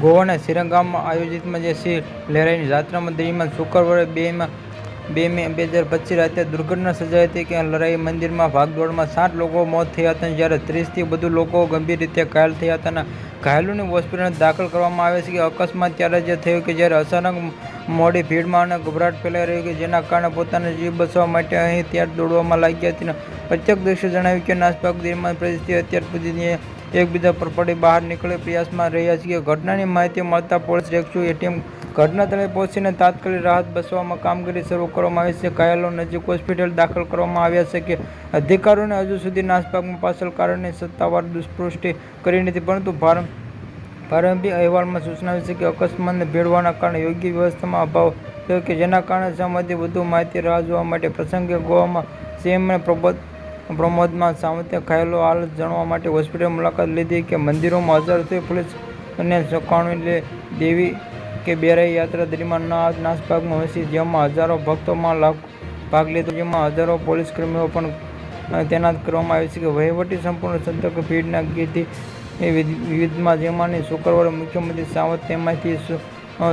ગોવાના સિરંગામમાં આયોજિત જે શ્રી લહેરાઈની જાત્રામાં દરમિયાન શુક્રવારે 2 મે 2025 રાતે દુર્ઘટના સર્જાઈ હતી કે લહેરાઈ મંદિરમાં ભાગદોડમાં 7 લોકો મોત થયા હતા, જ્યારે 30થી વધુ લોકો ગંભીર રીતે ઘાયલ થયા હતા. ઘાયલોને હોસ્પિટલમાં દાખલ કરવામાં આવ્યા છે. અકસ્માત ત્યારે જ થયો કે જ્યારે અચાનક મોડી ભીડમાં અને ગભરાટ ફેલાઈ રહી હતી, જેના કારણે પોતાનો જીવ બચાવવા માટે અહીં ત્યાં દોડવામાં લાગી હતી. પ્રત્યક્ષદર્શીએ જણાવ્યું કે નાસભાગ દરમિયાન પરિસ્થિતિ અત્યાર સુધી એકબીજા પર પડી બહાર નીકળવા પ્રયાસમાં રહ્યા છે. ઘટનાની માહિતી મળતા પોલીસ રેસ્ક્યુ ટીમ ઘટના સ્થળે પહોંચીને તાત્કાલિક રાહત બચાવમાં કામગીરી શરૂ કરવામાં આવી છે. ઘાયલો નજીક હોસ્પિટલ દાખલ કરવામાં આવ્યા છે. કે અધિકારીઓને હજુ સુધી નાસભાગમાં પાછળ કારણની સત્તાવાર પુષ્ટિ કરી નથી, પરંતુ પ્રારંભિક અહેવાલમાં સૂચનાવ્યું છે કે અકસ્માતને ભીડ હોવાના કારણે યોગ્ય વ્યવસ્થામાં અભાવ થયો કે જેના કારણે સંબંધિત વધુ માહિતી રાહ જોવા માટે પ્રસંગે ગોવામાં સીએમ પ્રમોદમાં સાવંતે ઘાયલો હાલત જાણવા માટે હોસ્પિટલ મુલાકાત લીધી કે મંદિરોમાં હજારોથી પોલીસ અને ચુકવણી દેવી કે બેરાઈ યાત્રા દરમિયાન નાસભાગમાં વસી, જેમાં હજારો ભક્તોમાં ભાગ લીધો, જેમાં હજારો પોલીસ કર્મીઓ પણ તૈનાત કરવામાં આવી છે. વહીવટી સંપૂર્ણ સતર્ક ભીડના ગીધી વિવિધમાં જેમાંની શુક્રવારે મુખ્યમંત્રી સાવંત તેમાંથી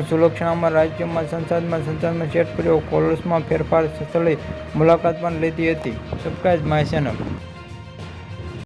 સુલક્ષણામાં રાજ્યમાં સંસદમાં સેટ કર્યો. કોલર્સમાં ફેરફાર સ્થળે મુલાકાત પણ લીધી હતી. Subscribe my channel.